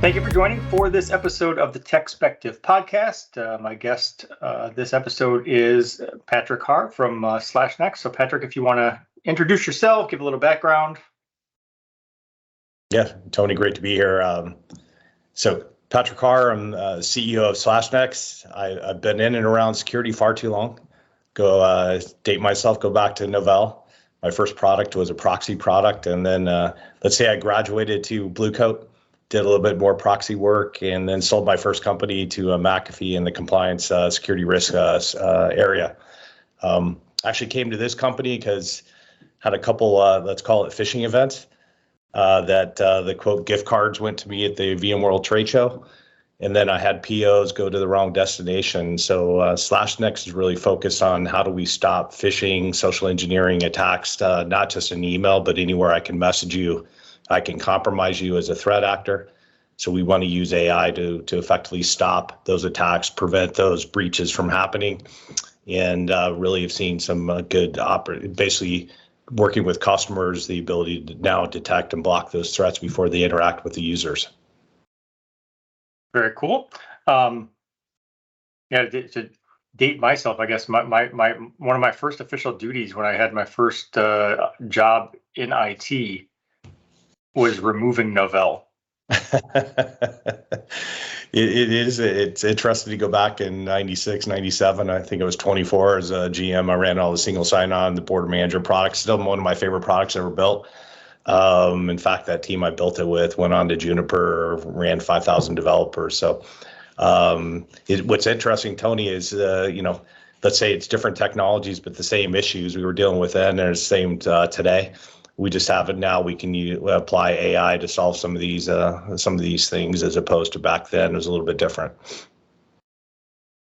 Thank you for joining for this episode of the TechSpective podcast. My guest this episode is Patrick Haar from /Next. So Patrick, if you want to introduce yourself, give a little background. Yeah, Tony, great to be here. So Patrick Haar, I'm CEO of /Next. I've been in and around security far too long. Date myself, go back to Novell. My first product was a proxy product. And then let's say I graduated to Blue Coat, did a little bit more proxy work, and then sold my first company to McAfee in the compliance security risk area. Actually came to this company because had a couple, let's call it phishing events, that the quote gift cards went to me at the VMworld trade show. And then I had POs go to the wrong destination. So /Next is really focused on how do we stop phishing, social engineering attacks, not just in email, but anywhere I can message you. I can compromise you as a threat actor. So we want to use AI to effectively stop those attacks, prevent those breaches from happening, and really have seen some good basically working with customers, the ability to now detect and block those threats before they interact with the users. Very cool. To date myself, I guess my one of my first official duties when I had my first job in IT was removing Novell. It's interesting to go back in 96, 97. I think it was 24 as a GM. I ran all the single sign-on, the board manager products, still one of my favorite products ever built. In fact, that team I built it with went on to Juniper, ran 5,000 developers. So what's interesting, Tony, is, let's say it's different technologies, but the same issues we were dealing with then are the same today. We just have it now. We can apply AI to solve some of these things, as opposed to back then. It was a little bit different.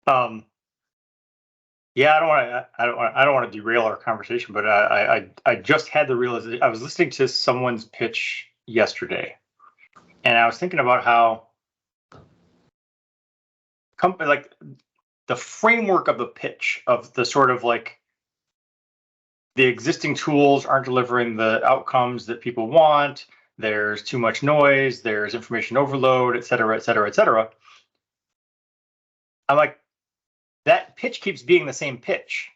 I don't want to derail our conversation, but I just had the realization. I was listening to someone's pitch yesterday, and I was thinking about how the framework of the pitch of the sort of like the existing tools aren't delivering the outcomes that people want. There's too much noise. There's information overload, et cetera, et cetera, et cetera. I'm like, that pitch keeps being the same pitch,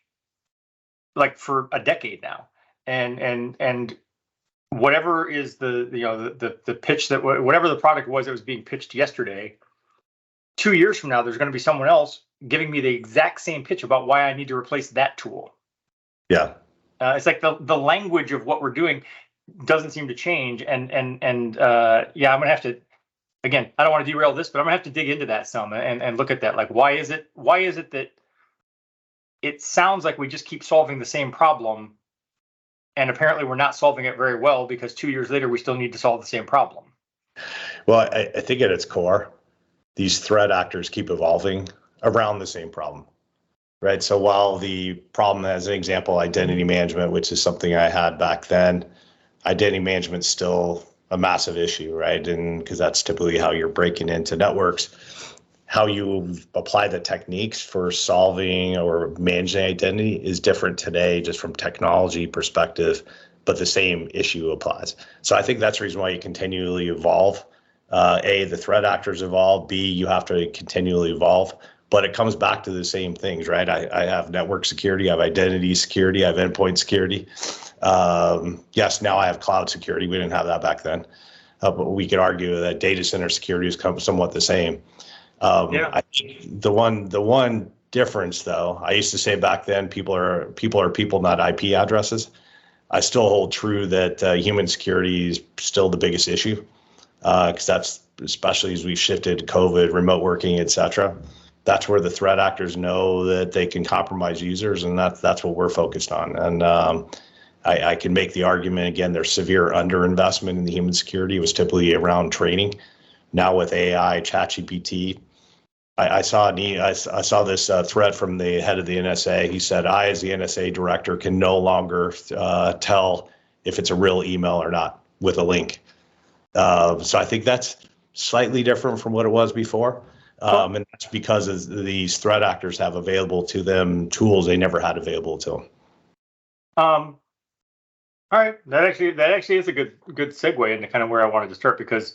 like for a decade now. And whatever is the pitch that whatever the product was that was being pitched yesterday, 2 years from now, there's going to be someone else giving me the exact same pitch about why I need to replace that tool. Yeah. It's like the language of what we're doing doesn't seem to change. And I'm going to have to, again, I don't want to derail this, but I'm gonna have to dig into that some and look at that. Like, why is it that it sounds like we just keep solving the same problem, and apparently we're not solving it very well, because 2 years later we still need to solve the same problem? Well, I think at its core, these threat actors keep evolving around the same problem, right? So while the problem, as an example, identity management, which is something I had back then, identity management is still a massive issue, right? And because that's typically how you're breaking into networks. How you apply the techniques for solving or managing identity is different today, just from technology perspective, but the same issue applies. So I think that's the reason why you continually evolve. A, the threat actors evolve. B, you have to continually evolve. But it comes back to the same things, right? I have network security, I have identity security, I have endpoint security. Yes, now I have cloud security. We didn't have that back then. But we could argue that data center security is somewhat the same. I think the one difference, though, I used to say back then, people are people, not IP addresses. I still hold true that human security is still the biggest issue, because that's, especially as we've shifted to COVID, remote working, et cetera. That's where the threat actors know that they can compromise users, and that's what we're focused on. And I can make the argument, again, there's severe underinvestment in the human security. It was typically around training. Now with AI, ChatGPT, I saw this thread from the head of the NSA. He said, I, as the NSA director, can no longer tell if it's a real email or not with a link. So I think that's slightly different from what it was before. And that's because these threat actors have available to them tools they never had available to them. All right, that actually is a good segue into kind of where I wanted to start, because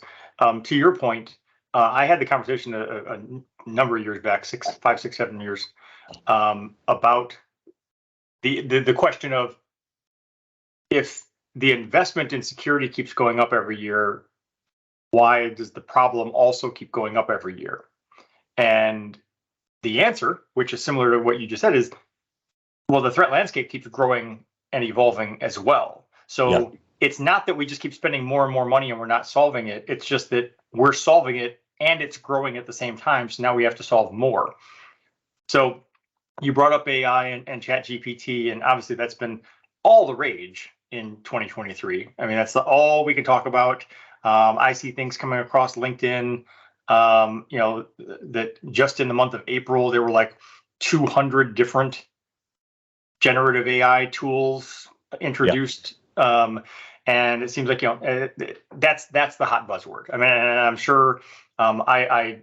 to your point, I had the conversation a number of years back, 5, 6, 7 years, about the question of, if the investment in security keeps going up every year, why does the problem also keep going up every year? And the answer, which is similar to what you just said, is, well, the threat landscape keeps growing and evolving as well. So it's not that we just keep spending more and more money and we're not solving it. It's just that we're solving it and it's growing at the same time. So now we have to solve more. So you brought up AI and ChatGPT, and obviously that's been all the rage in 2023. I mean, that's all we can talk about. I see things coming across LinkedIn, that just in the month of April, there were like 200 different generative AI tools introduced. And it seems like, that's the hot buzzword. I mean, I'm sure I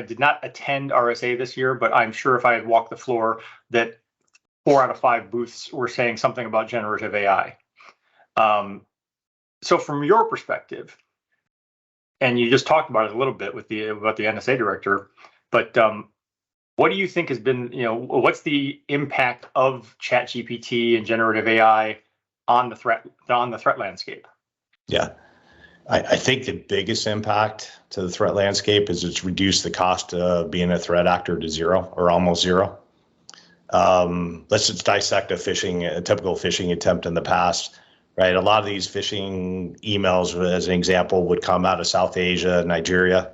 did not attend RSA this year, but I'm sure if I had walked the floor, that 4 out of 5 booths were saying something about generative AI. So from your perspective, and you just talked about it a little bit about the NSA director, but what do you think has been, what's the impact of ChatGPT and generative AI on the threat landscape? Yeah. I think the biggest impact to the threat landscape is it's reduced the cost of being a threat actor to zero or almost zero. Let's just dissect a typical phishing attempt in the past, right? A lot of these phishing emails, as an example, would come out of South Asia, Nigeria,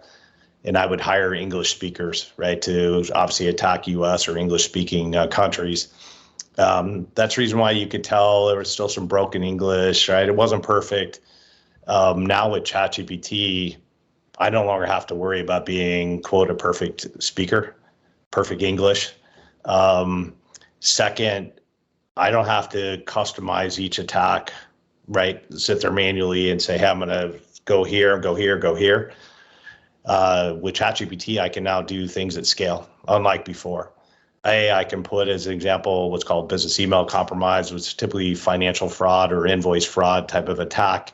and I would hire English speakers, right, to obviously attack US or English speaking countries. That's the reason why you could tell there was still some broken English, right? It wasn't perfect. Now with ChatGPT, I no longer have to worry about being, quote, a perfect speaker, perfect English. Second, I don't have to customize each attack, right? Sit there manually and say, hey, I'm going to go here, go here, go here. With ChatGPT, I can now do things at scale, unlike before. I can put, as an example, what's called business email compromise, which is typically financial fraud or invoice fraud type of attack.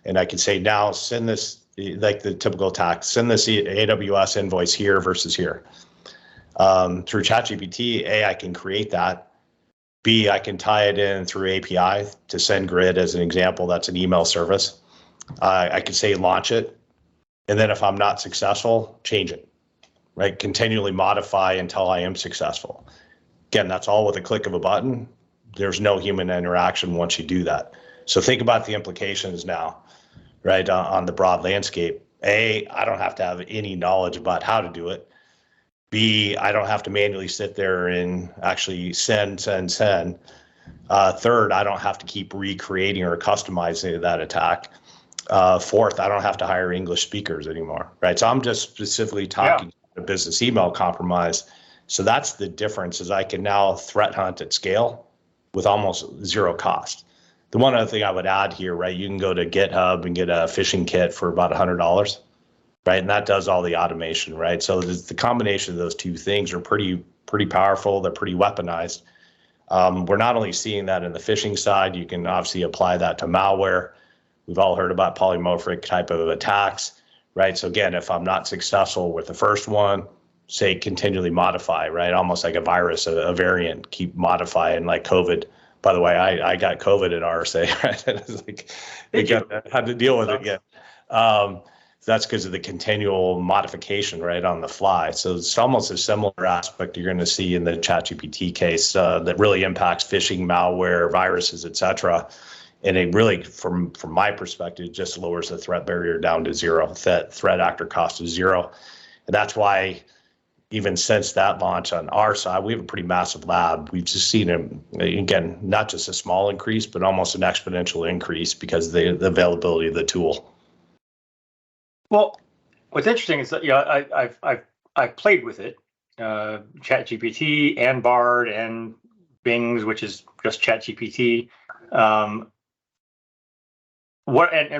And I can say, now send this, like the typical attack, send this AWS invoice here versus here. Through ChatGPT, A, I can create that. B, I can tie it in through API to SendGrid, as an example. That's an email service. I can say launch it. And then if I'm not successful, change it, right? Continually modify until I am successful. Again, that's all with a click of a button. There's no human interaction once you do that. So think about the implications now, right, on the broad landscape. A, I don't have to have any knowledge about how to do it. B, I don't have to manually sit there and actually send. Third, I don't have to keep recreating or customizing that attack. Fourth, I don't have to hire English speakers anymore, right? So I'm just specifically talking about a business email compromise. So that's the difference, is I can now threat hunt at scale with almost zero cost. The one other thing I would add here, right, you can go to GitHub and get a phishing kit for about $100, right? And that does all the automation, right? So the combination of those two things are pretty powerful. They're pretty weaponized. We're not only seeing that in the phishing side, you can obviously apply that to malware. We've all heard about polymorphic type of attacks, right? So again, if I'm not successful with the first one, say continually modify, right? Almost like a virus, a variant, keep modifying, like COVID. By the way, I got COVID at RSA, right? It's like, had to deal with it again. That's because of the continual modification, right, on the fly. So it's almost a similar aspect you're going to see in the ChatGPT case that really impacts phishing, malware, viruses, et cetera. And it really, from my perspective, just lowers the threat barrier down to zero, threat actor cost is zero. And that's why even since that launch on our side, we have a pretty massive lab. We've just seen, again, not just a small increase, but almost an exponential increase because of the availability of the tool. Well, what's interesting is that I've played with it, ChatGPT and Bard and Bing's, which is just ChatGPT. And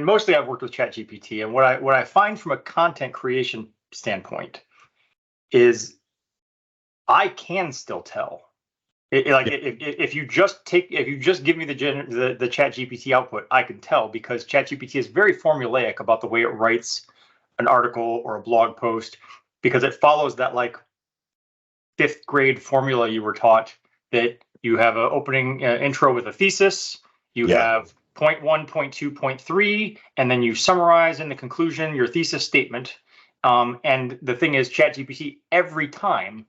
mostly I've worked with ChatGPT, and what I find from a content creation standpoint is I can still tell. If you just give me the ChatGPT output, I can tell, because ChatGPT is very formulaic about the way it writes an article or a blog post, because it follows that like fifth grade formula you were taught, that you have an opening intro with a thesis, you have point 1, point 2, point 3, and then you summarize in the conclusion your thesis statement. And the thing is, ChatGPT every time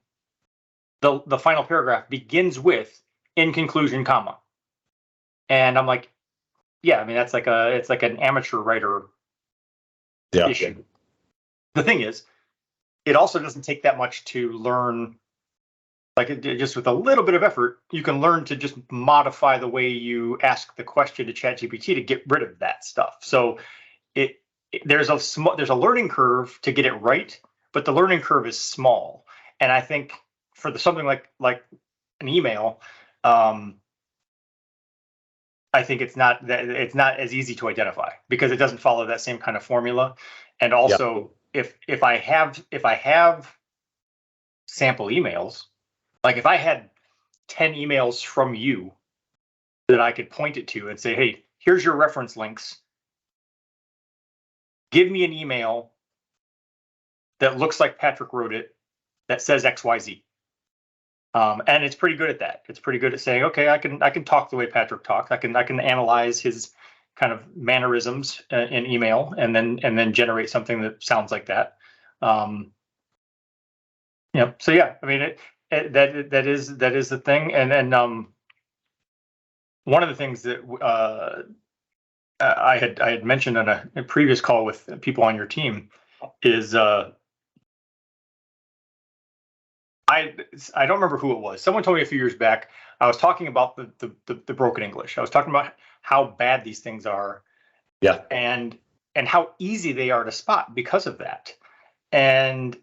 the final paragraph begins with in conclusion, comma. And I'm like, yeah, I mean it's like an amateur writer issue. The thing is, it also doesn't take that much to learn. Like just with a little bit of effort, you can learn to just modify the way you ask the question to ChatGPT to get rid of that stuff. So there's a learning curve to get it right, but the learning curve is small. And I think for something like an email, I think it's not as easy to identify because it doesn't follow that same kind of formula. And also, if I have sample emails, like if I had 10 emails from you that I could point it to and say, hey, here's your reference links. Give me an email that looks like Patrick wrote it that says XYZ. And it's pretty good at that. It's pretty good at saying, okay, I can talk the way Patrick talks. I can analyze his kind of mannerisms in email and then generate something that sounds like that. So yeah, I mean that is the thing. And one of the things that I had mentioned on a previous call with people on your team is I don't remember who it was. Someone told me a few years back. I was talking about the broken English. I was talking about how bad these things are, and how easy they are to spot because of that. And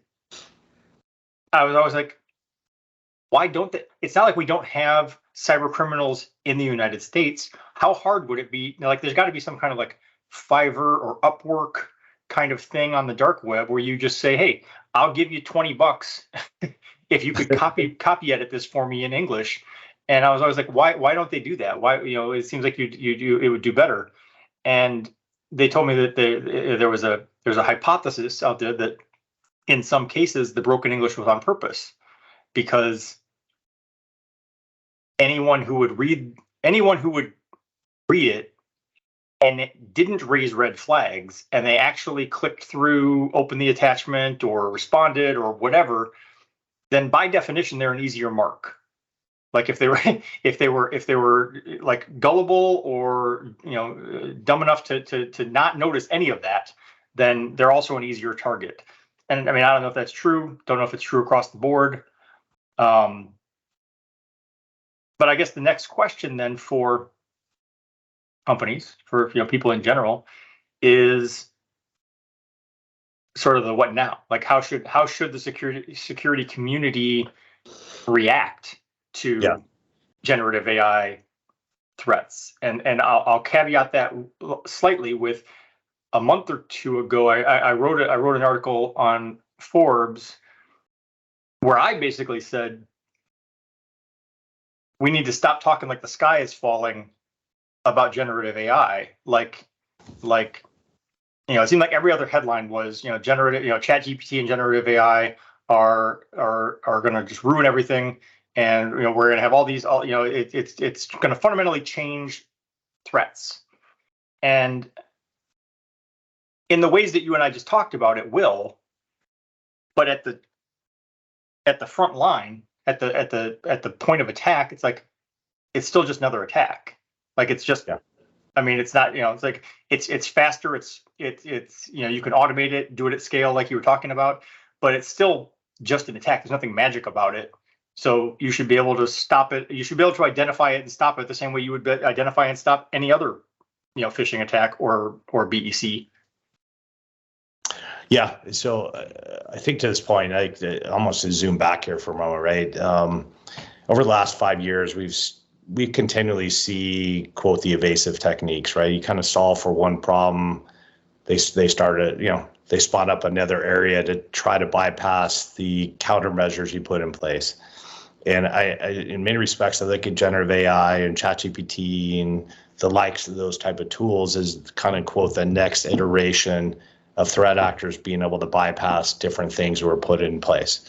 I was always like, why don't they? It's not like we don't have cyber criminals in the United States. How hard would it be? Like, there's got to be some kind of like Fiverr or Upwork kind of thing on the dark web where you just say, hey, I'll give you $20 if you could copy edit this for me in English. And I was always like, why don't they do that? Why, it seems like it would do better. And they told me that there's a hypothesis out there that in some cases the broken English was on purpose, because anyone who would read it and it didn't raise red flags, and they actually clicked through, opened the attachment, or responded, or whatever, then by definition they're an easier mark. Like if they were like gullible or dumb enough to not notice any of that, then they're also an easier target. And I mean, I don't know if that's true. Don't know if it's true across the board. But I guess the next question then for companies, for people in general, is sort of the what now? Like how should the security community react to generative AI threats? And I'll caveat that slightly with, a month or two ago, I wrote an article on Forbes where I basically said we need to stop talking like the sky is falling about generative AI. Like it seemed like every other headline was generative, ChatGPT and generative AI are going to just ruin everything, and we're going to have all these it's going to fundamentally change threats. And in the ways that you and I just talked about, it will, but at the front line, at the point of attack, it's like it's still just another attack. Like it's just, I mean, it's not, it's like it's faster. It's you can automate it, do it at scale, like you were talking about, but it's still just an attack. There's nothing magic about it. So you should be able to stop it. You should be able to identify it and stop it the same way you would identify and stop any other, phishing attack or BEC. Yeah, so I think to this point, almost to zoom back here for a moment, right? Over the last 5 years, we continually see, quote, the evasive techniques, right? You kind of solve for one problem, they started, they spot up another area to try to bypass the countermeasures you put in place. And I in many respects, I look at generative AI and ChatGPT and the likes of those type of tools as kind of, quote, the next iteration of threat actors being able to bypass different things that were put in place.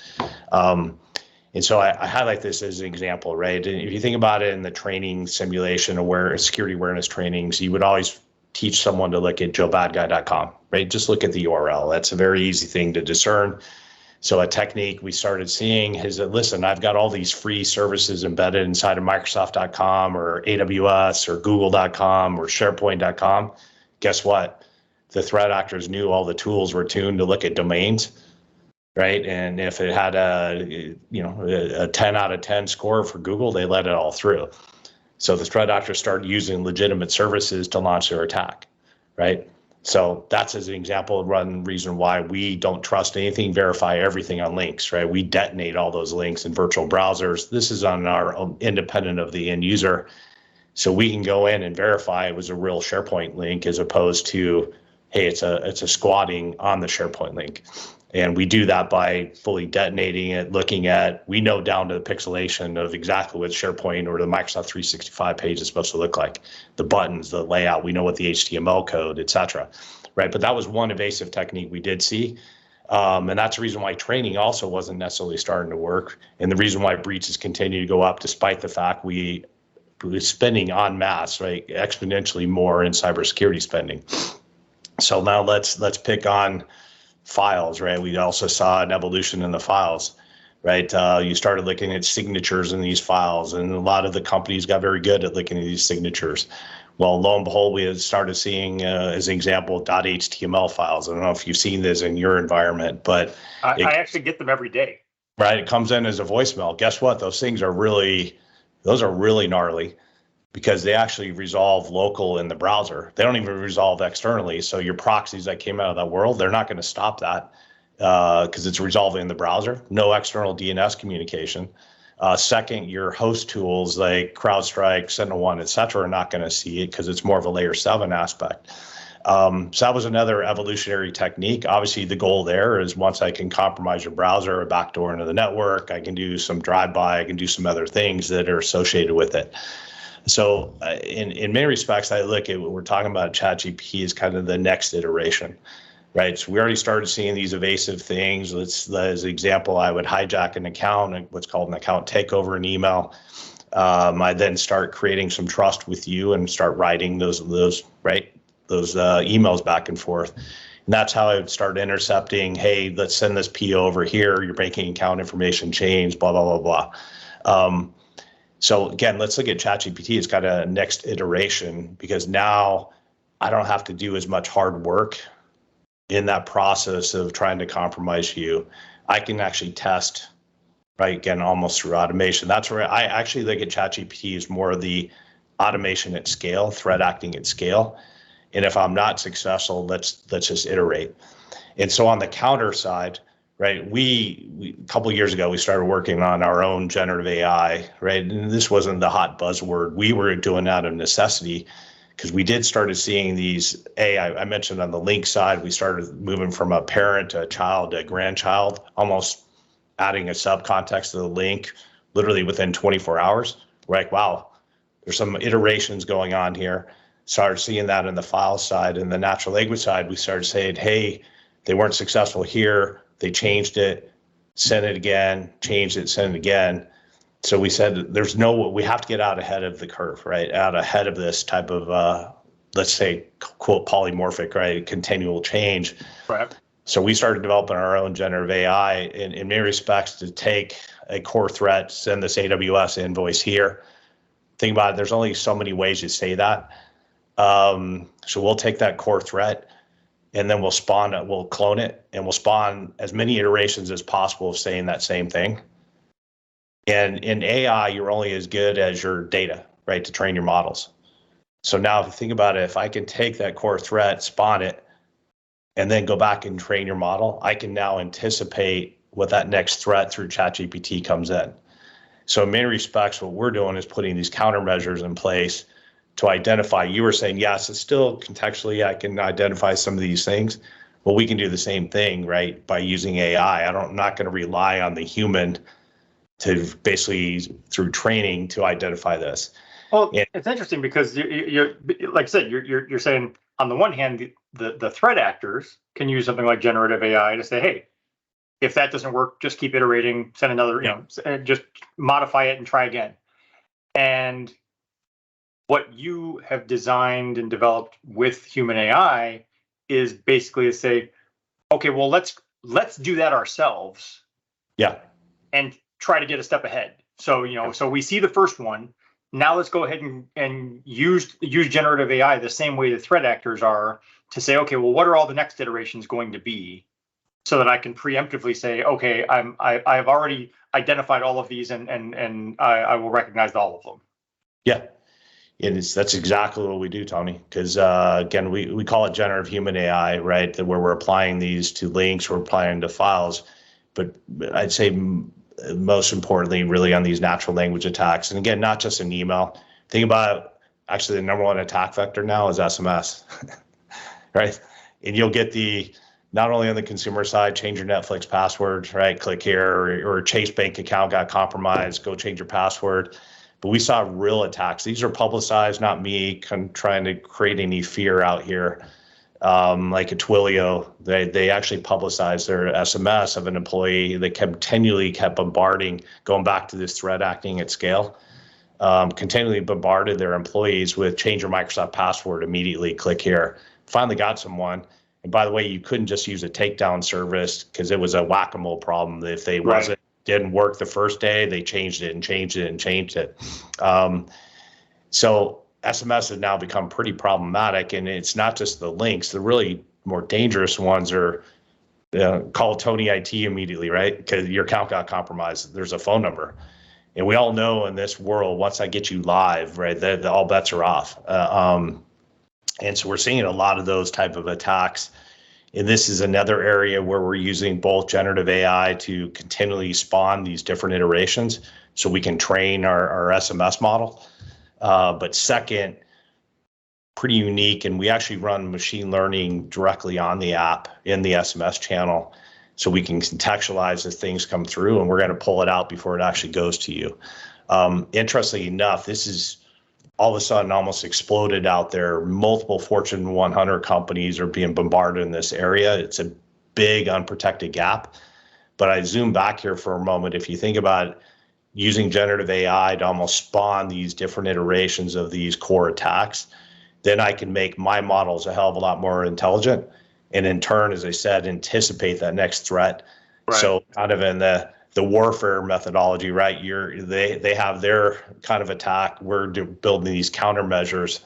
And so I highlight this as an example, right? And if you think about it in the training simulation security awareness trainings, you would always teach someone to look at joebadguy.com, right? Just look at the URL. That's a very easy thing to discern. So a technique we started seeing is that, listen, I've got all these free services embedded inside of Microsoft.com or AWS or Google.com or SharePoint.com. Guess what? The threat actors knew all the tools were tuned to look at domains, right? And if it had a 10 out of 10 score for Google, they let it all through. So the threat actors started using legitimate services to launch their attack, right? So that's as an example of one reason why we don't trust anything, verify everything on links, right? We detonate all those links in virtual browsers. This is on our own, independent of the end user. So we can go in and verify it was a real SharePoint link as opposed to, hey, it's a squatting on the SharePoint link. And we do that by fully detonating it, we know down to the pixelation of exactly what SharePoint or the Microsoft 365 page is supposed to look like, the buttons, the layout, we know what the HTML code, et cetera, right? But that was one evasive technique we did see. And that's the reason why training also wasn't necessarily starting to work. And the reason why breaches continue to go up, despite the fact we were spending en masse, right, exponentially more in cybersecurity spending. So now let's pick on files, right? We also saw an evolution in the files, right? You started looking at signatures in these files, and a lot of the companies got very good at looking at these signatures. Well, lo and behold, we had started seeing, as an example, .html files. I don't know if you've seen this in your environment, but I actually get them every day. Right, it comes in as a voicemail. Guess what? Those things are really gnarly, because they actually resolve local in the browser. They don't even resolve externally. So your proxies that came out of that world, they're not going to stop that because it's resolving in the browser. No external DNS communication. Second, your host tools like CrowdStrike, SentinelOne, et cetera, are not going to see it because it's more of a layer 7 aspect. So that was another evolutionary technique. Obviously, the goal there is once I can compromise your browser, a backdoor into the network, I can do some drive-by, I can do some other things that are associated with it. So in many respects, I look at what we're talking about ChatGPT as kind of the next iteration, right? So we already started seeing these evasive things. As an example, I would hijack an account, what's called an account takeover in email. I then start creating some trust with you and start writing those emails back and forth. And that's how I would start intercepting, hey, let's send this PO over here, your banking account information changed, blah, blah, blah, blah. So again, let's look at ChatGPT as kind of next iteration, because now I don't have to do as much hard work in that process of trying to compromise you. I can actually test, right, again, almost through automation. That's where I actually look at ChatGPT as more of the automation at scale, threat acting at scale. And if I'm not successful, let's just iterate. And so on the counter side, right, we a couple of years ago, we started working on our own generative AI, right? And this wasn't the hot buzzword. We were doing out of necessity because we started seeing these, I mentioned on the link side, we started moving from a parent to a child to a grandchild, almost adding a subcontext to the link literally within 24 hours. We're like, wow, there's some iterations going on here. Started seeing that in the file side. And the natural language side, we started saying, hey, they weren't successful here. They changed it, sent it again, changed it, sent it again. So we said, we have to get out ahead of the curve, right? Out ahead of this type of, let's say, quote, polymorphic, right? Continual change. Right. So we started developing our own generative AI in many respects to take a core threat, send this AWS invoice here. Think about it, there's only so many ways you say that. So we'll take that core threat and then we'll clone it, and we'll spawn as many iterations as possible of saying that same thing. And in AI, you're only as good as your data, right, to train your models. So now if you think about it, if I can take that core threat, spawn it, and then go back and train your model, I can now anticipate what that next threat through ChatGPT comes in. So in many respects, what we're doing is putting these countermeasures in place to identify. You were saying, yes, it's still contextually, I can identify some of these things. Well, we can do the same thing, right, by using AI. I'm not going to rely on the human to basically, through training, to identify this. Well, it's interesting because you're like I said, you're saying on the one hand, the threat actors can use something like generative AI to say, hey, if that doesn't work, just keep iterating, send another, just modify it and try again. And what you have designed and developed with human AI is basically to say, okay, well, let's do that ourselves. Yeah. And try to get a step ahead. So, so we see the first one. Now let's go ahead and use generative AI the same way the threat actors are to say, okay, well, what are all the next iterations going to be? So that I can preemptively say, okay, I've already identified all of these and I will recognize all of them. Yeah. That's exactly what we do, Tony. Because again, we call it generative human AI, right? Where we're applying these to links, we're applying to files. But I'd say most importantly, really on these natural language attacks. And again, not just an email. Think about actually the number one attack vector now is SMS, right? And you'll get not only on the consumer side, change your Netflix password, right? Click here, or Chase bank account got compromised, go change your password. But we saw real attacks. These are publicized, not me trying to create any fear out here. Like at Twilio, they actually publicized their SMS of an employee that continually kept bombarding, going back to this threat acting at scale, continually bombarded their employees with change your Microsoft password immediately, click here. Finally got someone. And by the way, you couldn't just use a takedown service because it was a whack-a-mole problem. If they didn't work the first day, they changed it and changed it and changed it. So SMS has now become pretty problematic, and it's not just the links. The really more dangerous ones are call Tony IT immediately, right? Because your account got compromised. There's a phone number. And we all know in this world, once I get you live, right, all bets are off. And so we're seeing a lot of those type of attacks. And this is another area where we're using both generative AI to continually spawn these different iterations so we can train our SMS model. But second, pretty unique, and we actually run machine learning directly on the app in the SMS channel so we can contextualize as things come through, and we're going to pull it out before it actually goes to you. Interestingly enough, this is all of a sudden almost exploded out there. Multiple Fortune 100 companies are being bombarded in this area. It's a big unprotected gap. But I zoom back here for a moment. If you think about using generative AI to almost spawn these different iterations of these core attacks, then I can make my models a hell of a lot more intelligent. And in turn, as I said, anticipate that next threat. Right. So kind of in the warfare methodology, right? They have their kind of attack. We're building these countermeasures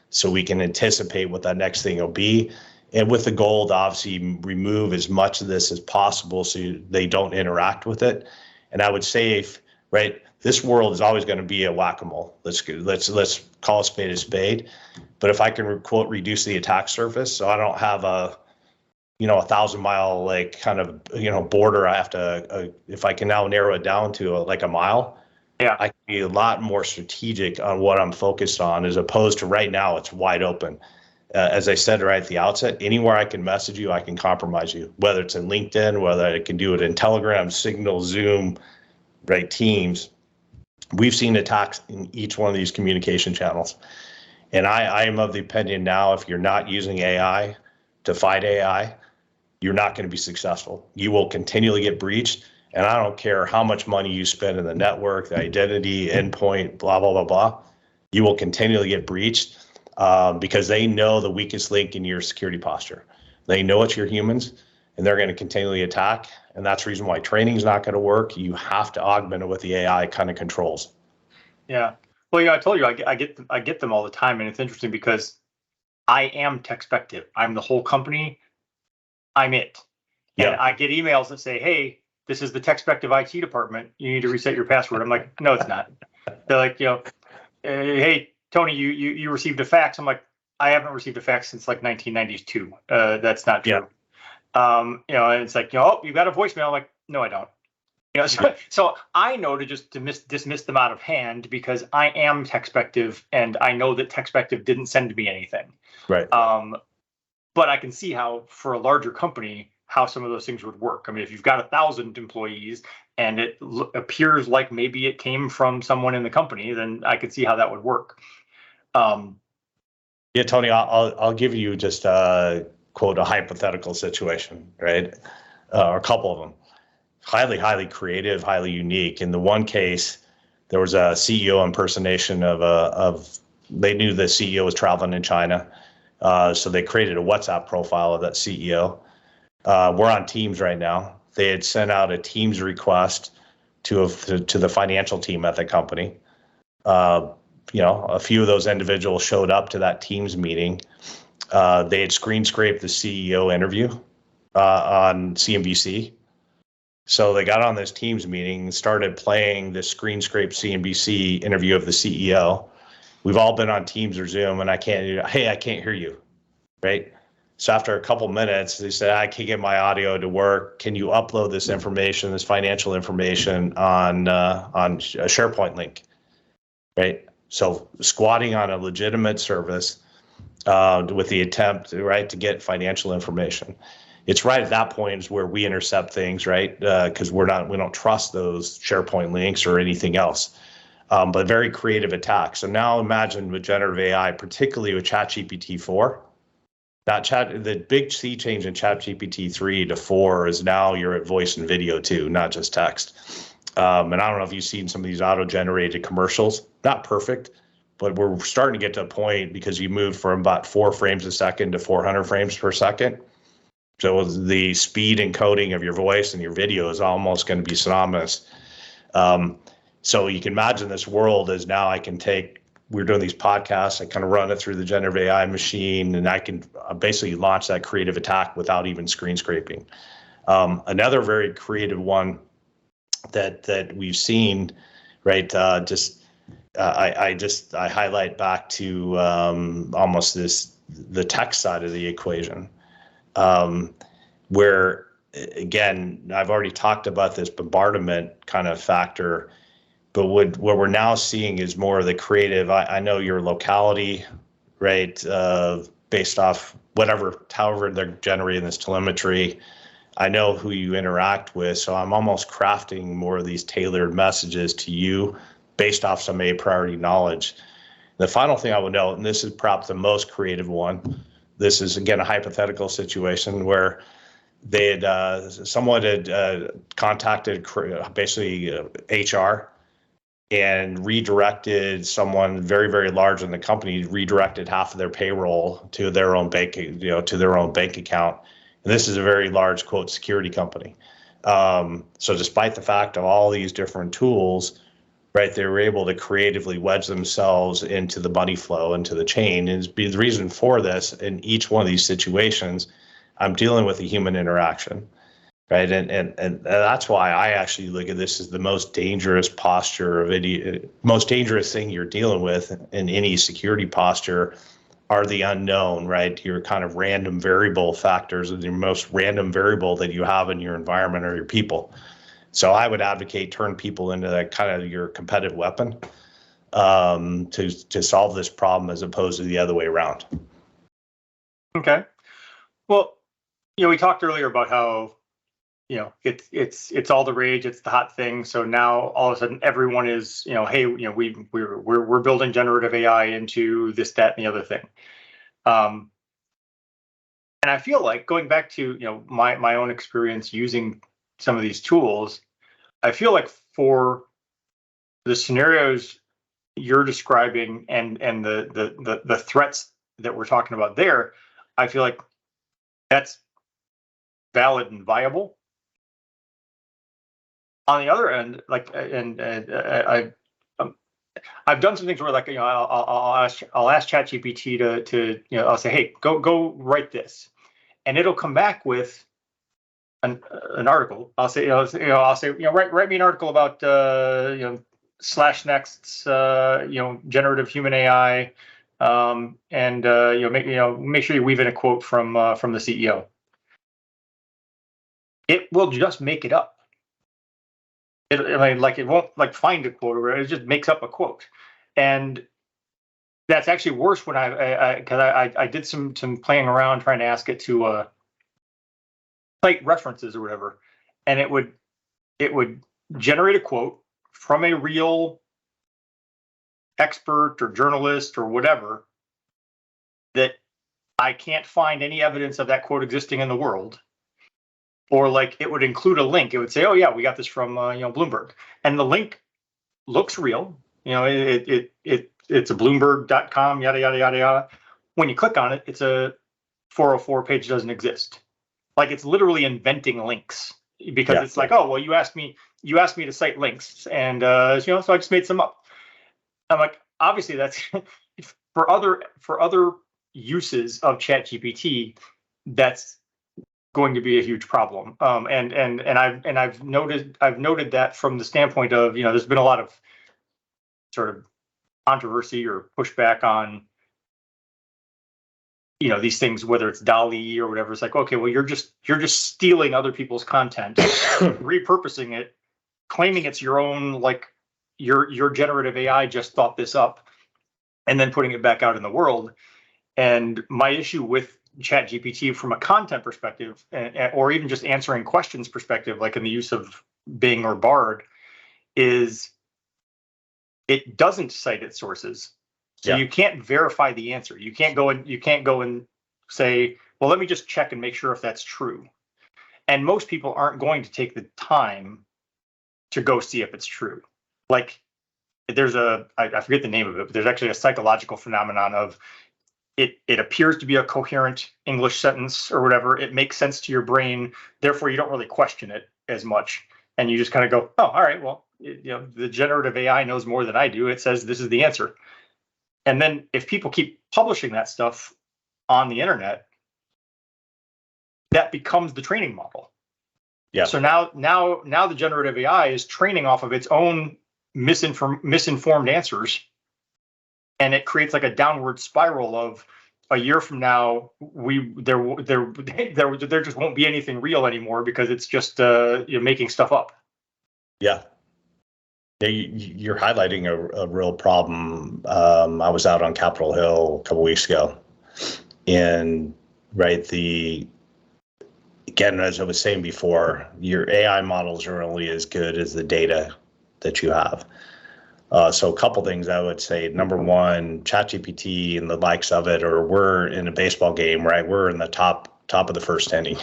so we can anticipate what that next thing will be. And with the goal to obviously remove as much of this as possible so they don't interact with it. And I would say, right, this world is always going to be a whack-a-mole. Let's call a spade. But if I can quote reduce the attack surface, so I don't have a 1,000-mile like kind of border. I have to if I can now narrow it down to like a mile. Yeah, I can be a lot more strategic on what I'm focused on as opposed to right now it's wide open. As I said right at the outset, anywhere I can message you, I can compromise you. Whether it's in LinkedIn, whether I can do it in Telegram, Signal, Zoom, right, Teams. We've seen attacks in each one of these communication channels. And I am of the opinion now, if you're not using AI to fight AI, you're not going to be successful. You will continually get breached. And I don't care how much money you spend in the network, the identity, endpoint, blah, blah, blah, blah. You will continually get breached because they know the weakest link in your security posture. They know it's your humans, and they're going to continually attack. And that's the reason why training is not going to work. You have to augment it with the AI kind of controls. Yeah. Well, I told you, I get them all the time. And it's interesting because I am TechSpective. I'm the whole company. I'm it. And I get emails that say, hey, this is the TechSpective IT department. You need to reset your password. I'm like, no, it's not. They're like, hey, Tony, you received a fax. I'm like, I haven't received a fax since like 1992. That's not true. Yeah. And it's like, oh, you got a voicemail. I'm like, no, I don't. So I know to just dismiss them out of hand because I am TechSpective and I know that TechSpective didn't send me anything. Right. But I can see how, for a larger company, how some of those things would work. I mean, if you've got 1,000 employees and it appears like maybe it came from someone in the company, then I could see how that would work. Yeah, Tony, I'll give you just quote a hypothetical situation, right? Or a couple of them. Highly creative, highly unique. In the one case, there was a CEO impersonation of they knew the CEO was traveling in China, so they created a WhatsApp profile of that CEO. We're on Teams right now. They had sent out a Teams request to the financial team at the company. Uh, a few of those individuals showed up to that Teams meeting. They had screen scraped the CEO interview on CNBC. So they got on this Teams meeting, started playing this screen scrape CNBC interview of the CEO. We've all been on Teams or Zoom, and I can't hear you, right? So after a couple minutes, they said, I can't get my audio to work. Can you upload this information, this financial information on a SharePoint link, right? So squatting on a legitimate service with the attempt, right, to get financial information. It's right at that point is where we intercept things, right? Because we don't trust those SharePoint links or anything else. But very creative attack. So now imagine with generative AI, particularly with ChatGPT 4, the big sea change in ChatGPT 3 to 4 is now you're at voice and video too, not just text. And I don't know if you've seen some of these auto-generated commercials. Not perfect, but we're starting to get to a point because you moved from about 4 frames a second to 400 frames per second. So the speed encoding of your voice and your video is almost going to be synonymous. So you can imagine this world as now we're doing these podcasts, I kind of run it through the generative AI machine, and I can basically launch that creative attack without even screen scraping. Another very creative one that we've seen, right? I highlight back to almost the tech side of the equation, where again I've already talked about this bombardment kind of factor, but what we're now seeing is more of the creative. I know your locality, right? Based off however they're generating this telemetry. I know who you interact with, so I'm almost crafting more of these tailored messages to you based off some A priority knowledge. The final thing I would note, and this is perhaps the most creative one, this is again a hypothetical situation where someone had contacted basically HR and redirected someone very, very large in the company, redirected half of their payroll to their own bank, to their own bank account. And this is a very large, quote, security company. So despite the fact of all these different tools, right, they were able to creatively wedge themselves into the money flow, into the chain. And the reason for this, in each one of these situations, I'm dealing with a human interaction, right? And that's why I actually look at this as the most dangerous posture of most dangerous thing you're dealing with in any security posture are the unknown, right? Your kind of random variable factors are the most random variable that you have in your environment or your people. So I would advocate turn people into that kind of your competitive weapon to solve this problem as opposed to the other way around. Okay. Well, we talked earlier about how it's all the rage, it's the hot thing. So now all of a sudden everyone is hey, we're building generative AI into this, that, and the other thing. And I feel like going back to my own experience using some of these tools, I feel like for the scenarios you're describing and the threats that we're talking about there, I feel like that's valid and viable. On the other end, I've done some things where I'll ask ChatGPT to I'll say, hey, go write this, and it'll come back with an article. I'll say write me an article about /Next's generative human AI, and make sure you weave in a quote from the CEO. It will just make it up. It won't find a quote, or it just makes up a quote, and that's actually worse when I did some playing around trying to ask it to cite references or whatever, and it would generate a quote from a real expert or journalist or whatever, that I can't find any evidence of that quote existing in the world. Or like it would include a link. It would say, "Oh yeah, we got this from Bloomberg," and the link looks real. It's a Bloomberg.com, yada yada yada yada. When you click on it, it's a 404 page doesn't exist. Like it's literally inventing links because it's like, oh well, you asked me to cite links, and so I just made some up. I'm like, obviously that's for other uses of ChatGPT, that's going to be a huge problem. And I've noted that from the standpoint of, there's been a lot of sort of controversy or pushback on, these things, whether it's DALL-E or whatever. It's like, okay, well, you're just stealing other people's content, repurposing it, claiming it's your own, like your generative AI just thought this up, and then putting it back out in the world. And my issue with ChatGPT from a content perspective, or even just answering questions perspective, like in the use of Bing or Bard, is it doesn't cite its sources. So you can't verify the answer. You can't go and say, well, let me just check and make sure if that's true. And most people aren't going to take the time to go see if it's true. Like there's I forget the name of it, but there's actually a psychological phenomenon of it appears to be a coherent English sentence or whatever. It makes sense to your brain. Therefore, you don't really question it as much. And you just kind of go, oh, all right, well, the generative AI knows more than I do. It says this is the answer. And then if people keep publishing that stuff on the internet, that becomes the training model. Yeah. So now the generative AI is training off of its own misinformed answers, and it creates like a downward spiral of a year from now, there just won't be anything real anymore because it's just you're making stuff up. Yeah. You're highlighting a real problem. I was out on Capitol Hill a couple weeks ago, and again, as I was saying before, your AI models are only as good as the data that you have. So a couple things I would say. Number one, ChatGPT and the likes of it, or we're in a baseball game, right? We're in the top of the first inning.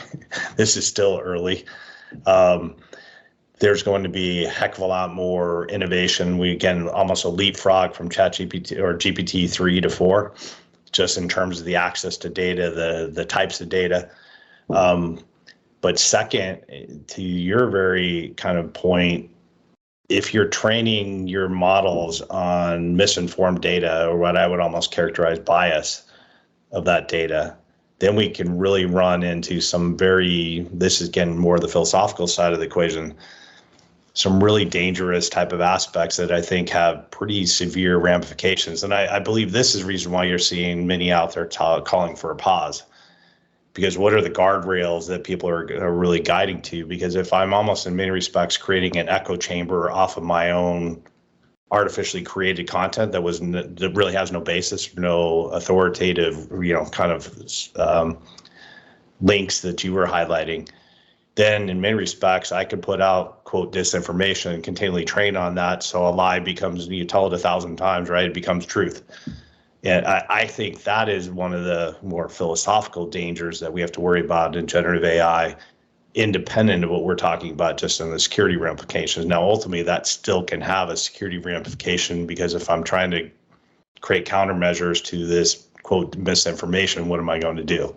This is still early. There's going to be a heck of a lot more innovation. We, again, almost a leapfrog from ChatGPT or GPT 3 to 4, just in terms of the access to data, the types of data. But second, to your very kind of point, if you're training your models on misinformed data, or what I would almost characterize bias of that data, then we can really run into this is again more the philosophical side of the equation, some really dangerous type of aspects that I think have pretty severe ramifications. And I believe this is the reason why you're seeing many out there calling for a pause. Because what are the guardrails that people are really guiding to? Because if I'm almost in many respects creating an echo chamber off of my own artificially created content that really has no basis, no authoritative, kind of links that you were highlighting, then in many respects, I could put out, quote, disinformation and continually train on that. So a lie becomes, you tell it 1,000 times, right? It becomes truth. And I think that is one of the more philosophical dangers that we have to worry about in generative AI, independent of what we're talking about just in the security ramifications. Now, ultimately, that still can have a security ramification, because if I'm trying to create countermeasures to this, quote, misinformation, what am I going to do?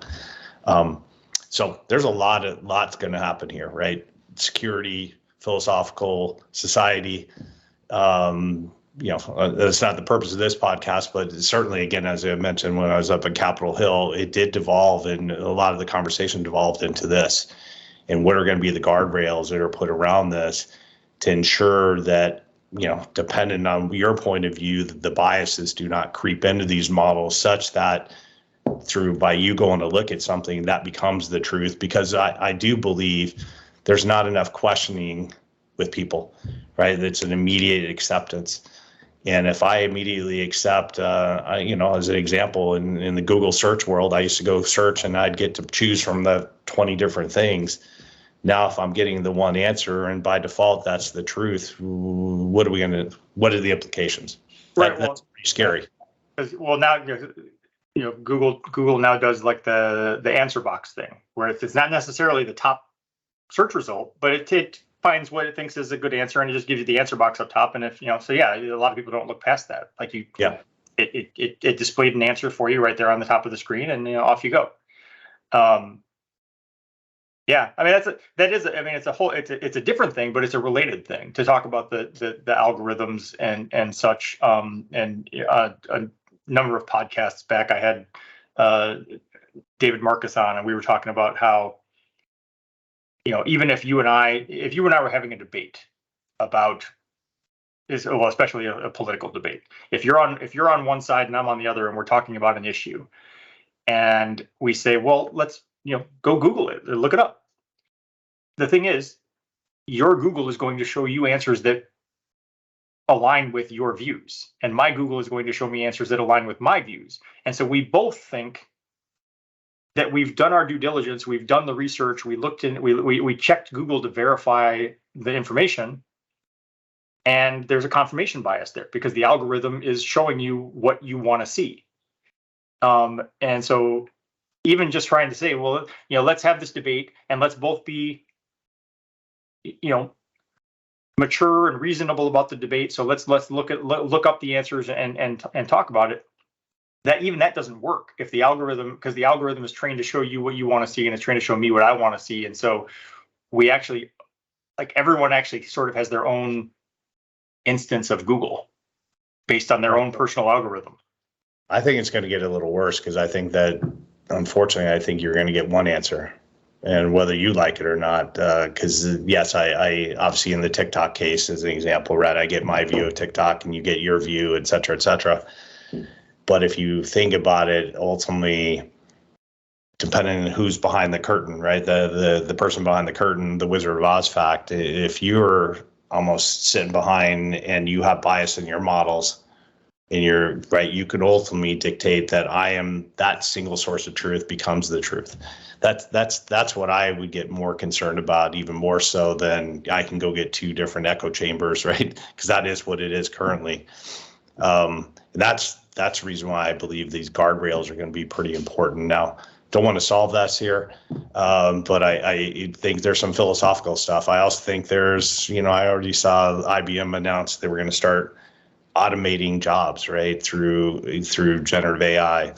So there's lots going to happen here, right? Security, philosophical, society. That's not the purpose of this podcast, but certainly, again, as I mentioned, when I was up at Capitol Hill, it did devolve, and a lot of the conversation devolved into this. And what are going to be the guardrails that are put around this to ensure that, depending on your point of view, the biases do not creep into these models such that by you going to look at something, that becomes the truth. Because I do believe there's not enough questioning with people, right? It's an immediate acceptance. And if I immediately accept, as an example, in the Google search world, I used to go search and I'd get to choose from the 20 different things. Now, if I'm getting the one answer and by default that's the truth, what are the implications? Right. That's pretty scary. Well, now Google now does like the answer box thing, where it's not necessarily the top search result, but it finds what it thinks is a good answer, and it just gives you the answer box up top. And if so yeah, a lot of people don't look past that. Like it displayed an answer for you right there on the top of the screen, and off you go. Yeah, I mean it's a different thing, but it's a related thing to talk about the algorithms and such. And a number of podcasts back, I had David Marcus on, and we were talking about how even if you and I were having a debate about especially a political debate, if you're on one side and I'm on the other, and we're talking about an issue, and we say, well, let's go Google it, look it up. The thing is, your Google is going to show you answers that align with your views, and my Google is going to show me answers that align with my views. And so we both think that we've done our due diligence, we've done the research, we checked Google to verify the information, and there's a confirmation bias there because the algorithm is showing you what you want to see. And so even just trying to say, well, let's have this debate and let's both be mature and reasonable about the debate. So let's look up the answers and talk about it. That doesn't work if the algorithm, because the algorithm is trained to show you what you want to see, and it's trained to show me what I want to see. And so we actually, like, everyone actually sort of has their own instance of Google based on their own personal algorithm. I think it's going to get a little worse, because I think that, unfortunately, I think you're going to get one answer, and whether you like it or not, because yes, I obviously in the TikTok case as an example, right, I get my view of TikTok and you get your view, et cetera, et cetera. But if you think about it, ultimately, depending on who's behind the curtain, right, the person behind the curtain, the Wizard of Oz fact, if you're almost sitting behind and you have bias in your models, and you're right, you can ultimately dictate that that single source of truth becomes the truth. That's what I would get more concerned about, even more so than I can go get two different echo chambers, right? Because that is what it is currently. That's the reason why I believe these guardrails are going to be pretty important. Now, don't want to solve this here, but I think there's some philosophical stuff. I also think there's, I already saw IBM announce they were going to start automating jobs, right, through generative AI.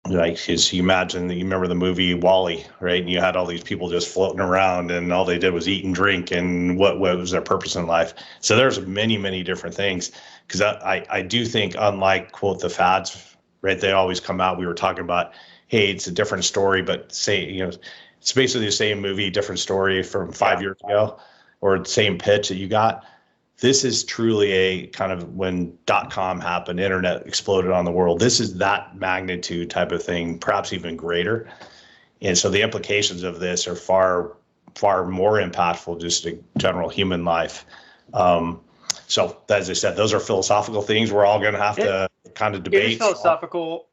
Like, because you remember the movie WALL-E, right? And you had all these people just floating around, and all they did was eat and drink, and what was their purpose in life? So there's many, many different things. Because I do think, unlike, quote, the fads, right? They always come out. We were talking about, hey, it's a different story, but it's basically the same movie, different story from 5 years ago, or same pitch that you got. This is truly a kind of, when .com happened, internet exploded on the world. This is that magnitude type of thing, perhaps even greater. And so the implications of this are far, far more impactful just to general human life. So as I said, those are philosophical things we're all going to have to kind of debate. It is philosophical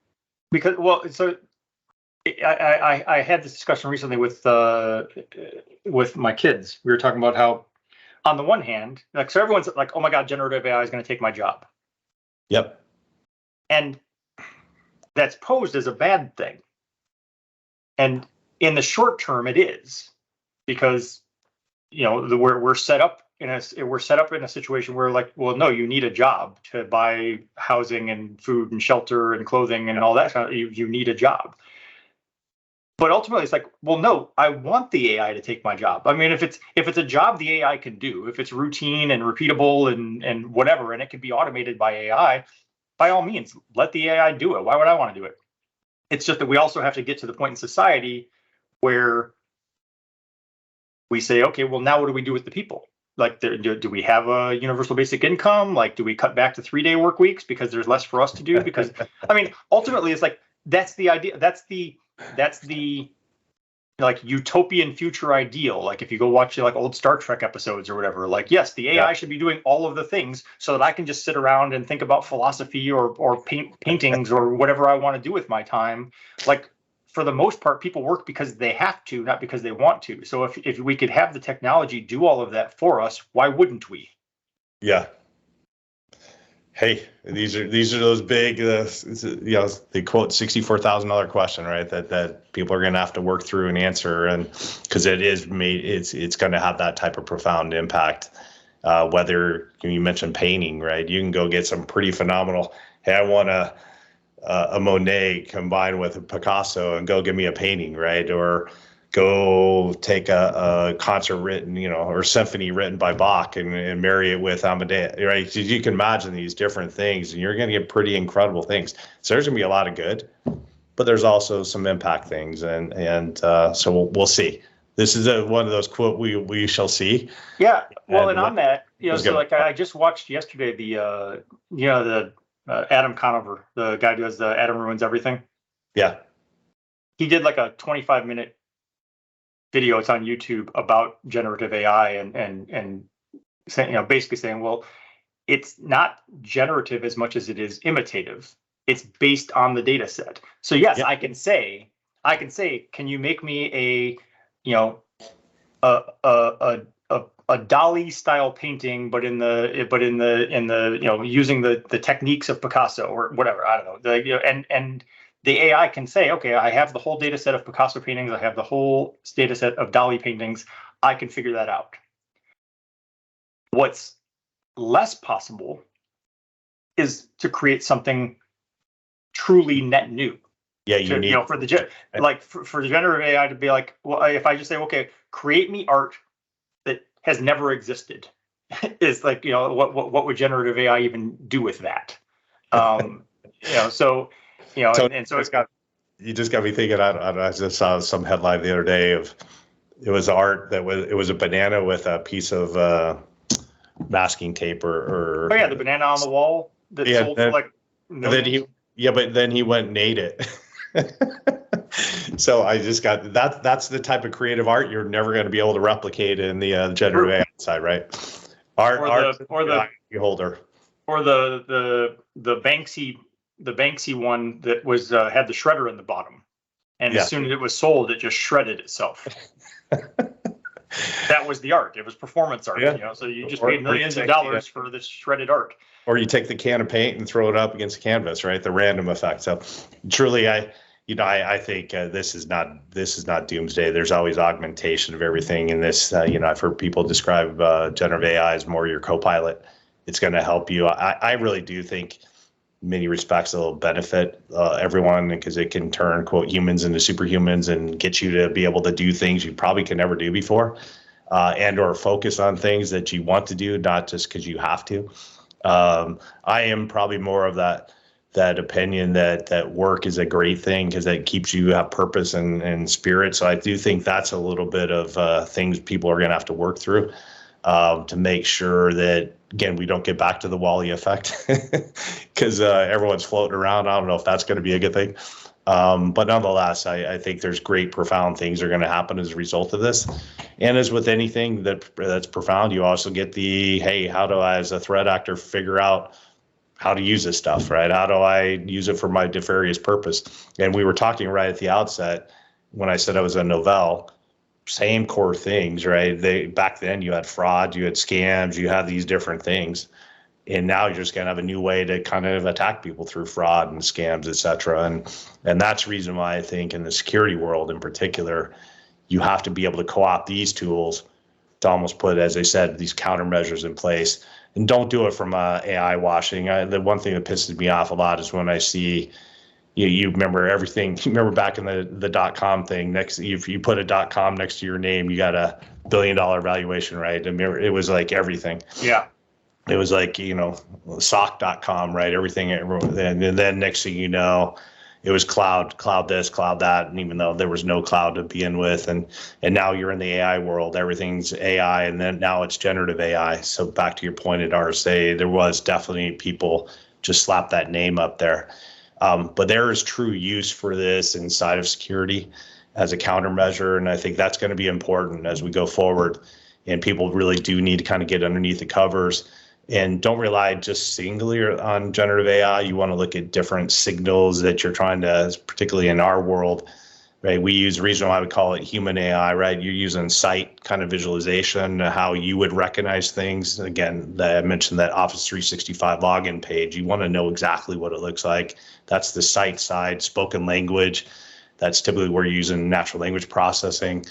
because, so I had this discussion recently with my kids. We were talking about how, on the one hand, like, so everyone's like, oh my God, generative AI is going to take my job. Yep. And that's posed as a bad thing. And in the short term, it is, because, we're set up in a situation where, like, well, no, you need a job to buy housing and food and shelter and clothing and all that. You need a job. But ultimately, it's like, well, no, I want the AI to take my job. I mean, if it's a job the AI can do, if it's routine and repeatable and whatever, and it can be automated by AI, by all means, let the AI do it. Why would I want to do it? It's just that we also have to get to the point in society where we say, okay, well, now what do we do with the people? Like, do we have a universal basic income? Like, do we cut back to 3-day work weeks because there's less for us to do? Because, I mean, ultimately, it's like, that's the idea. That's the like utopian future ideal. Like, if you go watch like old Star Trek episodes or whatever, like, yes, the AI should be doing all of the things so that I can just sit around and think about philosophy or paintings or whatever I want to do with my time. Like, for the most part, people work because they have to, not because they want to. So if we could have the technology do all of that for us, why wouldn't we? Yeah. Hey, these are those big, they quote $64,000 question, right? That people are going to have to work through and answer, and because it's going to have that type of profound impact. Whether you mentioned painting, right? You can go get some pretty phenomenal. Hey, I want a Monet combined with a Picasso, and go give me a painting, right? Or go take a concert written, or symphony written by Bach and marry it with Amadeus, right? So you can imagine these different things, and you're going to get pretty incredible things. So there's going to be a lot of good, but there's also some impact things, and so we'll see. This is one of those quote we shall see. Yeah. Well, and what- on that, Let's so go. like I just watched yesterday the Adam Conover, the guy who does the Adam Ruins Everything. Yeah. He did like a 25-minute video. It's on YouTube about generative AI and saying, basically saying, well, it's not generative as much as it is imitative. It's based on the data set. So yes, Yeah. I can say, can you make me a Dali style painting, but in the using the techniques of Picasso or whatever, I don't know, and the AI can say, okay, I have the whole data set of Picasso paintings, I have the whole data set of Dali paintings, I can figure that out. What's less possible is to create something truly net new. Yeah, for the generative AI to be like, well, if I just say, okay, create me art that has never existed, is like, what would generative AI even do with that? So you just got me thinking. I just saw some headline the other day of it was art it was a banana with a piece of masking tape or the banana on the wall that sold for like millions. But then he went and ate it. So I just got that's the type of creative art you're never going to be able to replicate in the generative AI side, right? Or the holder, or the Banksy one that was had the shredder in the bottom, and as soon as it was sold, it just shredded itself. That was the art. It was performance art. So you just paid millions of dollars for this shredded art. Or you take the can of paint and throw it up against the canvas, right? The random effect. So truly, I think this is not doomsday. There's always augmentation of everything in this. I've heard people describe generative AI as more your co-pilot. It's going to help you. I really do think, in many respects, it'll benefit everyone because it can turn quote humans into superhumans and get you to be able to do things you probably could never do before, and or focus on things that you want to do, not just because you have to. I am probably more of that opinion that work is a great thing because it keeps you have purpose and spirit. So I do think that's a little bit of things people are going to have to work through to make sure that, again, we don't get back to the Wall-E effect because everyone's floating around. I don't know if that's going to be a good thing. But nonetheless, I think there's great, profound things are going to happen as a result of this. And as with anything that's profound, you also get hey, how do I, as a threat actor, figure out how to use this stuff, right? How do I use it for my nefarious purpose? And we were talking right at the outset when I said I was a Novell, same core things, right? Back then you had fraud, you had scams, you had these different things. And now you're just going to have a new way to kind of attack people through fraud and scams, et cetera. And that's the reason why I think in the security world in particular, you have to be able to co-opt these tools to almost put, as I said, these countermeasures in place. And don't do it from AI washing. The one thing that pisses me off a lot is when I see, you remember everything. You remember back in the .com thing. If you put a .com next to your name, you got $1 billion valuation, right? I mean, it was like everything. Yeah. It was like, sock.com, right? Everything. And then next thing you know, it was cloud this, cloud that. And even though there was no cloud to begin with, and now you're in the AI world, everything's AI. And then now it's generative AI. So back to your point at RSA, there was definitely people just slap that name up there. But there is true use for this inside of security as a countermeasure. And I think that's going to be important as we go forward. And people really do need to kind of get underneath the covers. And don't rely just singularly on generative AI. You want to look at different signals that you're trying to, particularly in our world, right? We use the reason why we call it human AI, right? You're using sight kind of visualization, how you would recognize things. Again, I mentioned that Office 365 login page. You want to know exactly what it looks like. That's the sight side. Spoken language, that's typically where you're using natural language processing.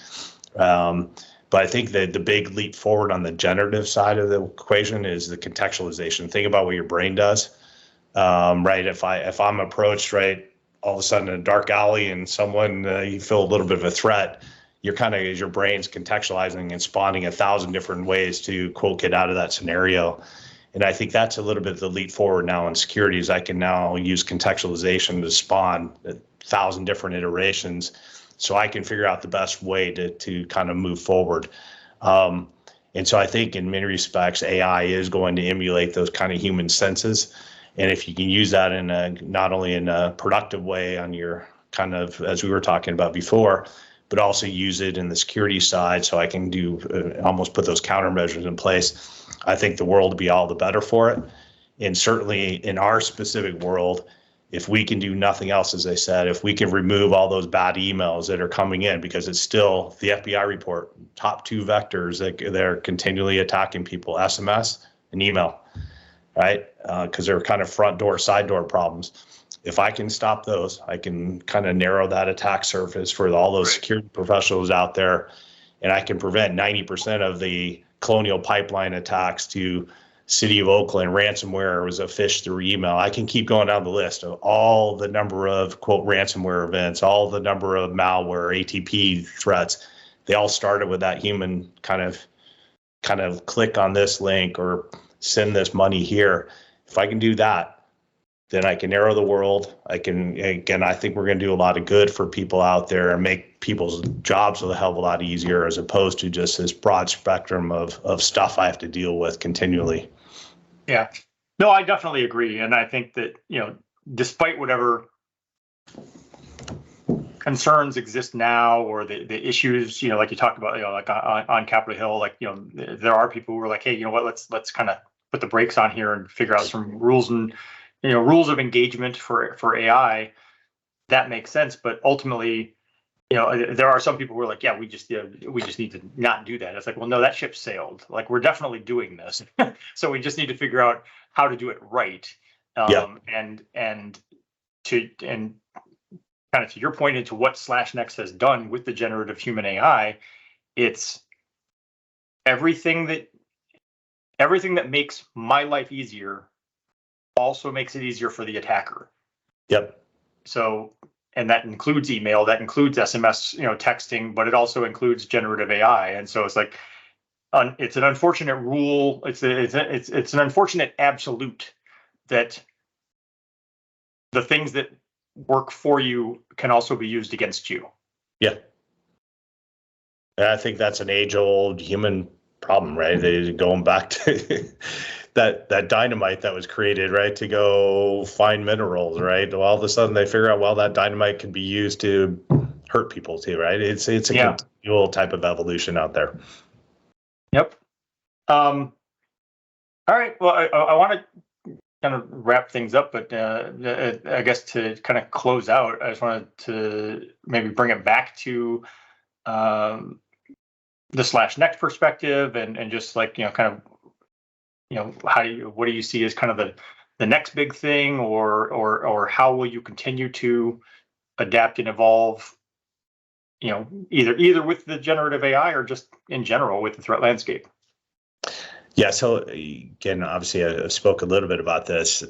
But I think that the big leap forward on the generative side of the equation is the contextualization. Think about what your brain does, right? If I'm approached, right, all of a sudden in a dark alley and someone you feel a little bit of a threat, you're kind of, your brain's contextualizing and spawning 1,000 different ways to quote get out of that scenario. And I think that's a little bit of the leap forward now in security is I can now use contextualization to spawn 1,000 different iterations, so I can figure out the best way to kind of move forward. And so I think in many respects, AI is going to emulate those kind of human senses. And if you can use that in a, not only in a productive way on your kind of, as we were talking about before, but also use it in the security side so I can do almost put those countermeasures in place, I think the world will be all the better for it. And certainly in our specific world, if we can do nothing else, as I said, if we can remove all those bad emails that are coming in, because it's still the FBI report, top 2 vectors that they're continually attacking people, SMS and email, right? Because they're kind of front door, side door problems. If I can stop those, I can kind of narrow that attack surface for all those security professionals out there, and I can prevent 90% of the Colonial Pipeline attacks to City of Oakland ransomware was a phish through email. I can keep going down the list of all the number of quote ransomware events, all the number of malware, ATP threats. They all started with that human kind of click on this link or send this money here. If I can do that, then I can narrow the world. I can, again, I think we're going to do a lot of good for people out there and make people's jobs a hell of a lot easier, as opposed to just this broad spectrum of stuff I have to deal with continually. Yeah, no, I definitely agree. And I think that, despite whatever concerns exist now or the issues, like you talked about, like on Capitol Hill, like, there are people who are like, hey, you know what, let's kind of put the brakes on here and figure out some rules and, rules of engagement for AI. That makes sense. But ultimately, there are some people who are like, yeah, we just need to not do that. It's like, well, no, that ship sailed. Like, we're definitely doing this. So we just need to figure out how to do it right. And kind of to your point into what /Next has done with the generative human AI, it's everything that makes my life easier also makes it easier for the attacker. Yep. So, and that includes email, that includes SMS, texting, but it also includes generative AI. And so it's like, it's an unfortunate rule. It's an unfortunate absolute that the things that work for you can also be used against you. Yeah. And I think that's an age-old human problem, right? They going back to that dynamite that was created, right, to go find minerals, right? Well, all of a sudden they figure out, well, that dynamite can be used to hurt people too, right? It's a continual type of evolution out there. Yep. All right. Well, I want to kind of wrap things up, but I guess to kind of close out, I just wanted to maybe bring it back to the /Next perspective and just like, kind of, what do you see as kind of the next big thing, or how will you continue to adapt and evolve, either with the generative AI or just in general with the threat landscape? Yeah, so again, obviously I spoke a little bit about this.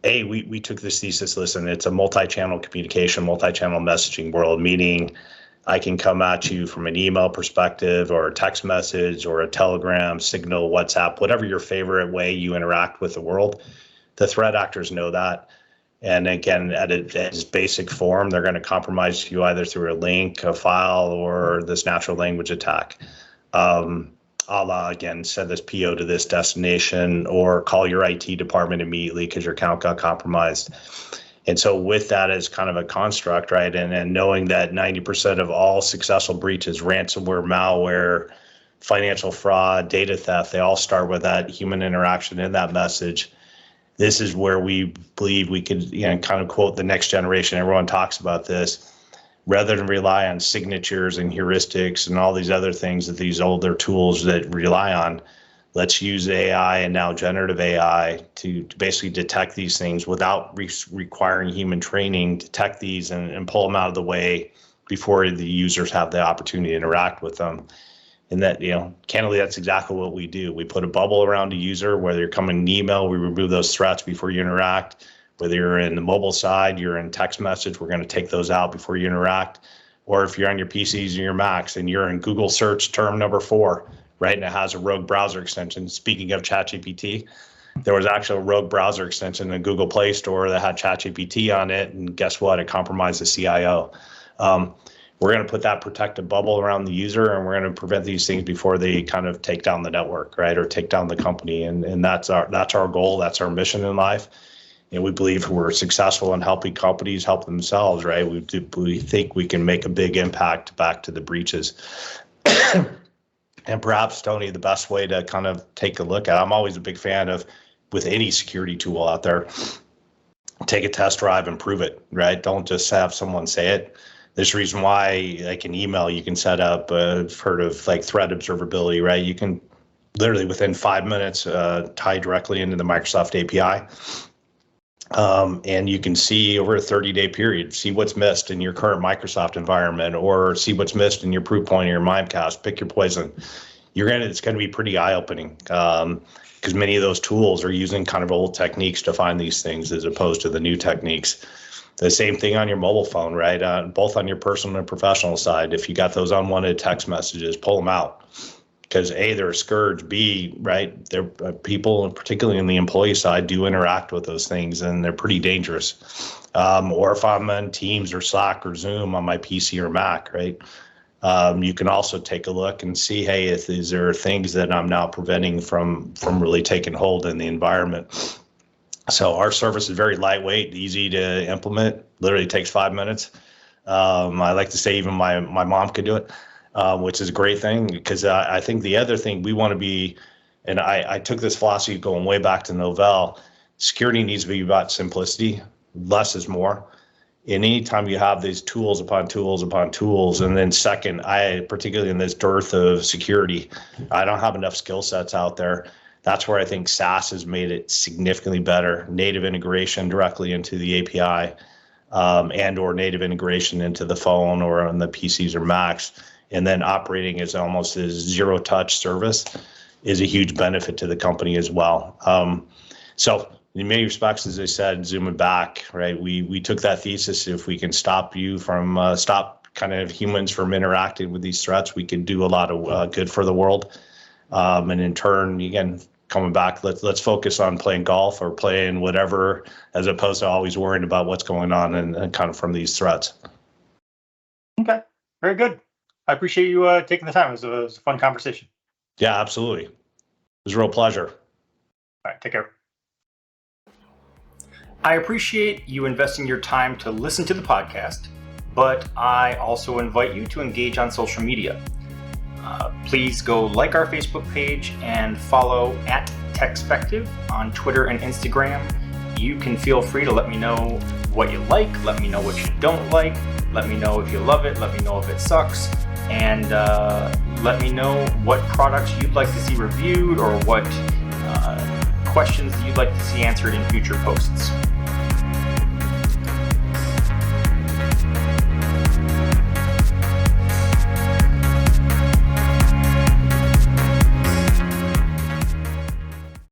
We took this thesis, listen, it's a multi-channel communication, multi-channel messaging world, meaning I can come at you from an email perspective or a text message or a Telegram, Signal, WhatsApp, whatever your favorite way you interact with the world. The threat actors know that. And again, at its basic form, they're going to compromise you either through a link, a file, or this natural language attack. A la, again, send this PO to this destination or call your IT department immediately because your account got compromised. And so with that as kind of a construct, right, and knowing that 90% of all successful breaches, ransomware, malware, financial fraud, data theft, they all start with that human interaction in that message. This is where we believe we could, kind of quote the next generation. Everyone talks about this. rather than rely on signatures and heuristics and all these other things that these older tools that rely on. Let's use AI and now generative AI to basically detect these things without requiring human training, detect these and pull them out of the way before the users have the opportunity to interact with them. And that, candidly, that's exactly what we do. We put a bubble around a user, whether you're coming in email, we remove those threats before you interact. Whether you're in the mobile side, you're in text message, we're going to take those out before you interact. Or if you're on your PCs and your Macs and you're in Google search term number 4, right, and it has a rogue browser extension. Speaking of ChatGPT, there was actually a rogue browser extension in the Google Play Store that had ChatGPT on it, and guess what? It compromised the CIO. We're going to put that protective bubble around the user, and we're going to prevent these things before they kind of take down the network, right, or take down the company. And that's our goal. That's our mission in life. And we believe we're successful in helping companies help themselves, right? We think we can make a big impact back to the breaches. And perhaps, Tony, the best way to kind of take a look at, I'm always a big fan of, with any security tool out there, take a test drive and prove it, right? Don't just have someone say it. There's a reason why, like an email, you can set up, I've heard of like threat observability, right? You can literally within 5 minutes tie directly into the Microsoft API. And you can see over a 30-day period, see what's missed in your current Microsoft environment, or see what's missed in your Proofpoint or your Mimecast. Pick your poison. It's going to be pretty eye-opening because many of those tools are using kind of old techniques to find these things as opposed to the new techniques. The same thing on your mobile phone, right? Both on your personal and professional side. If you got those unwanted text messages, pull them out. Because A, they're a scourge. B, right, they're people, and particularly on the employee side, do interact with those things, and they're pretty dangerous. Or if I'm on Teams or Slack or Zoom on my PC or Mac, right, you can also take a look and see, hey, if these are things that I'm now preventing from really taking hold in the environment. So our service is very lightweight, easy to implement. Literally takes 5 minutes. I like to say even my mom could do it. Which is a great thing, because I think the other thing we want to be, and I took this philosophy going way back to Novell, security needs to be about simplicity. Less is more. And anytime you have these tools upon tools upon tools, and then second, particularly in this dearth of security, I don't have enough skill sets out there. That's where I think SaaS has made it significantly better. Native integration directly into the API, and or native integration into the phone or on the PCs or Macs. And then operating as almost a zero-touch service is a huge benefit to the company as well. So in many respects, as I said, zooming back, right, we took that thesis, if we can stop kind of humans from interacting with these threats, we can do a lot of good for the world. And in turn, again, coming back, let's focus on playing golf or playing whatever, as opposed to always worrying about what's going on and kind of from these threats. Okay, very good. I appreciate you taking the time. It was a fun conversation. Yeah, absolutely. It was a real pleasure. All right, take care. I appreciate you investing your time to listen to the podcast, but I also invite you to engage on social media. Please go like our Facebook page and follow at TechSpective on Twitter and Instagram. You can feel free to let me know what you like, let me know what you don't like, let me know if you love it, let me know if it sucks, and let me know what products you'd like to see reviewed or what questions you'd like to see answered in future posts.